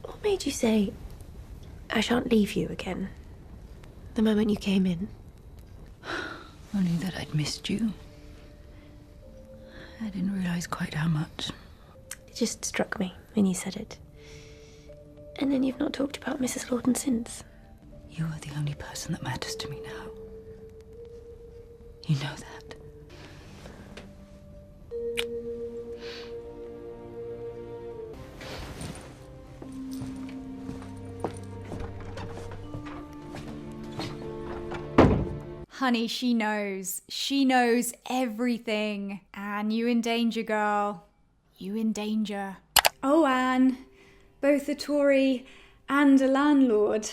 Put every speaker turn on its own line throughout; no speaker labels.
What made you say, I shan't leave you again, the moment you came in?
Only that I'd missed you. I didn't realize quite how much.
It just struck me when you said it. And then you've not talked about Mrs. Lawton since.
You are the only person that matters to me now. You know that.
Honey, she knows. She knows everything. Anne, you in danger, girl. You in danger. Oh, Anne. Both a Tory and a landlord.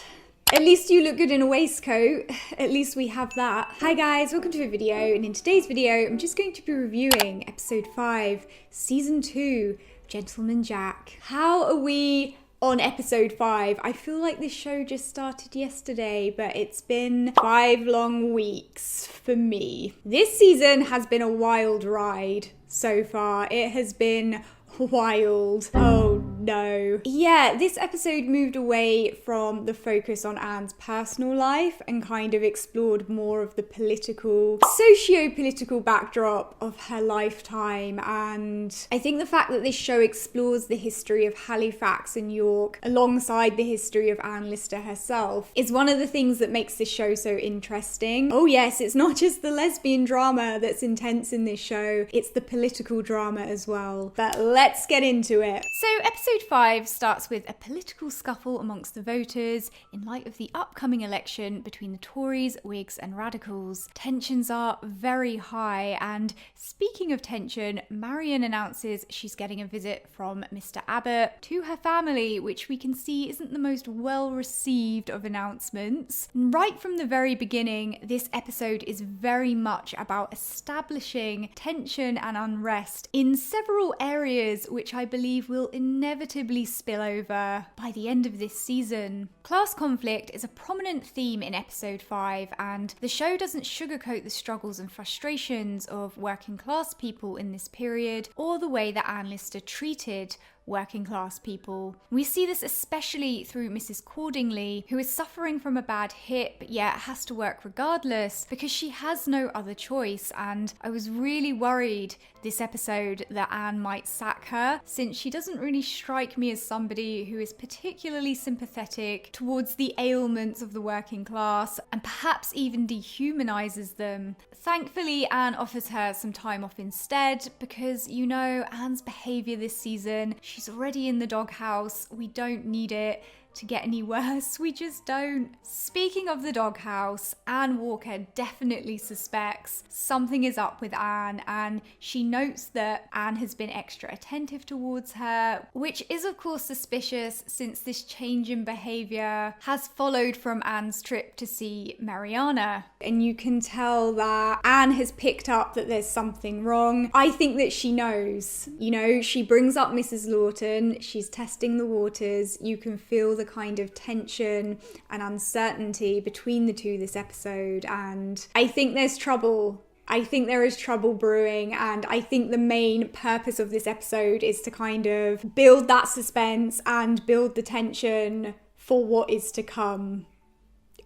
At least you look good in a waistcoat. At least we have that. Hi guys, welcome to a video. And in today's video, I'm just going to be reviewing episode 5, season 2, Gentleman Jack. How are we on episode 5? I feel like this show just started yesterday, but it's been 5 long weeks for me. This season has been a wild ride so far. It has been wild. Oh no. Yeah, this episode moved away from the focus on Anne's personal life and kind of explored more of the socio-political backdrop of her lifetime. And I think the fact that this show explores the history of Halifax and York alongside the history of Anne Lister herself is one of the things that makes this show so interesting. Oh yes, it's not just the lesbian drama that's intense in this show, it's the political drama as well. But let's get into it. So episode 5 starts with a political scuffle amongst the voters in light of the upcoming election between the Tories, Whigs and Radicals. Tensions are very high, and speaking of tension, Marion announces she's getting a visit from Mr. Abbott to her family, which we can see isn't the most well received of announcements. Right from the very beginning, this episode is very much about establishing tension and unrest in several areas, which I believe will inevitably spill over by the end of this season. Class conflict is a prominent theme in episode 5, and the show doesn't sugarcoat the struggles and frustrations of working class people in this period, or the way that Anne Lister treated working class people. We see this especially through Mrs. Cordingley, who is suffering from a bad hip yet has to work regardless because she has no other choice. And I was really worried this episode that Anne might sack her, since she doesn't really strike me as somebody who is particularly sympathetic towards the ailments of the working class and perhaps even dehumanizes them. Thankfully, Anne offers her some time off instead because, you know, Anne's behavior this season, she's already in the doghouse. We don't need it to get any worse. We just don't. Speaking of the doghouse, Anne Walker definitely suspects something is up with Anne, and she notes that Anne has been extra attentive towards her, which is of course suspicious since this change in behaviour has followed from Anne's trip to see Mariana. And you can tell that Anne has picked up that there's something wrong. I think that she knows. You know, she brings up Mrs. Lawton, she's testing the waters. You can feel the kind of tension and uncertainty between the two this episode, and I think there's trouble. I think there is trouble brewing, and I think the main purpose of this episode is to kind of build that suspense and build the tension for what is to come.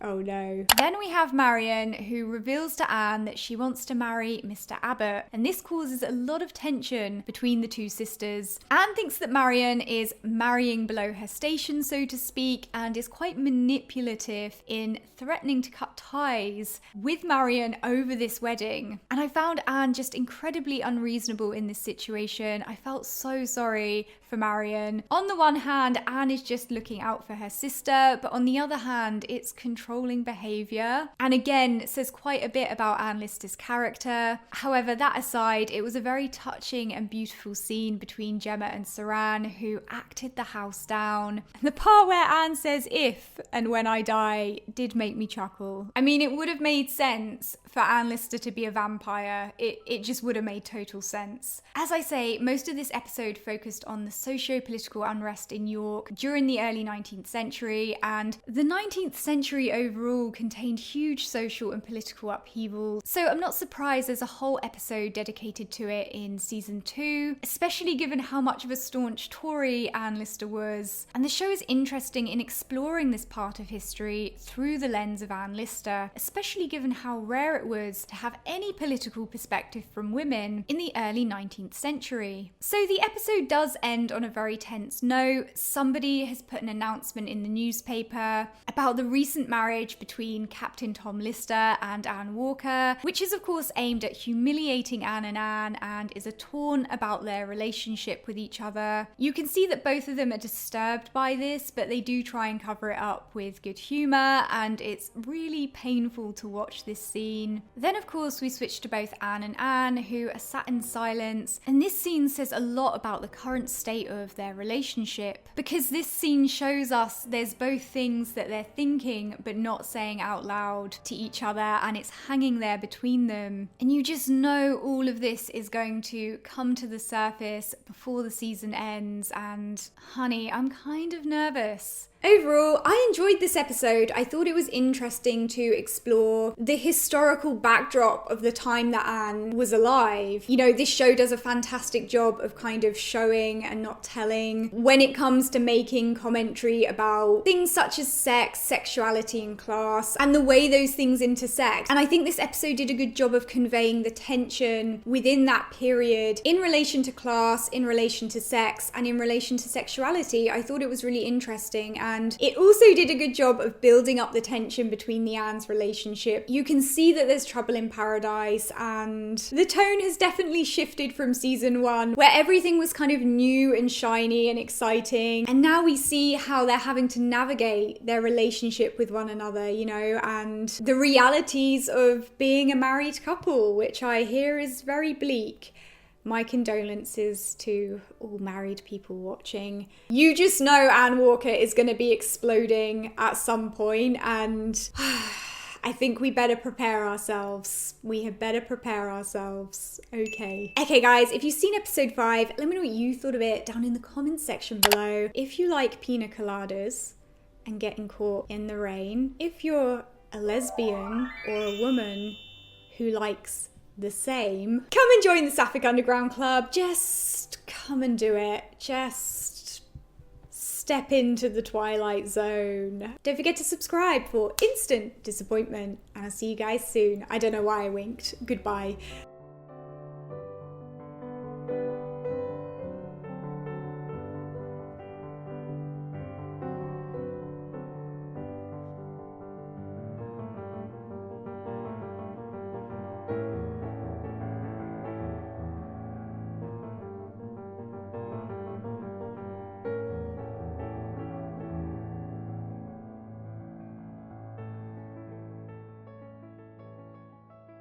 Oh no. Then we have Marion, who reveals to Anne that she wants to marry Mr. Abbott, and this causes a lot of tension between the two sisters. Anne thinks that Marion is marrying below her station, so to speak, and is quite manipulative in threatening to cut ties with Marion over this wedding. And I found Anne just incredibly unreasonable in this situation. I felt so sorry for Marion. On the one hand, Anne is just looking out for her sister, but on the other hand, it's controlling behaviour. And again, says quite a bit about Anne Lister's character. However, that aside, it was a very touching and beautiful scene between Gemma and Saran, who acted the house down. And the part where Anne says "if and when I die" did make me chuckle. I mean, it would have made sense for Anne Lister to be a vampire. It just would have made total sense. As I say, most of this episode focused on the socio-political unrest in York during the early 19th century, and the 19th century overall contained huge social and political upheaval, so I'm not surprised there's a whole episode dedicated to it in season 2, especially given how much of a staunch Tory Anne Lister was. And the show is interesting in exploring this part of history through the lens of Anne Lister, especially given how rare it was to have any political perspective from women in the early 19th century. So the episode does end on a very tense note. Somebody has put an announcement in the newspaper about the recent marriage between Captain Tom Lister and Anne Walker, which is of course aimed at humiliating Anne and is a taunt about their relationship with each other. You can see that both of them are disturbed by this, but they do try and cover it up with good humour, and it's really painful to watch this scene. Then of course we switch to both Anne and Anne, who are sat in silence, and this scene says a lot about the current state of their relationship, because this scene shows us there's both things that they're thinking but not saying out loud to each other, and it's hanging there between them, and you just know all of this is going to come to the surface before the season ends, and honey, I'm kind of nervous. Overall, I enjoyed this episode. I thought it was interesting to explore the historical backdrop of the time that Anne was alive. You know, this show does a fantastic job of kind of showing and not telling when it comes to making commentary about things such as sex, sexuality, and class, and the way those things intersect. And I think this episode did a good job of conveying the tension within that period in relation to class, in relation to sex, and in relation to sexuality. I thought it was really interesting, and it also did a good job of building up the tension between the Anne's relationship. You can see that there's trouble in paradise, and the tone has definitely shifted from season 1, where everything was kind of new and shiny and exciting, and now we see how they're having to navigate their relationship with one another, you know, and the realities of being a married couple, which I hear is very bleak. My condolences to all married people watching. You just know Anne Walker is going to be exploding at some point, and I think we better prepare ourselves. We had better prepare ourselves. Okay, guys, if you've seen episode 5, let me know what you thought of it down in the comments section below. If you like pina coladas and getting caught in the rain, if you're a lesbian or a woman who likes the same, come and join the Sapphic Underground Club. Just come and do it. Just step into the Twilight Zone. Don't forget to subscribe for instant disappointment, and I'll see you guys soon. I don't know why I winked. Goodbye.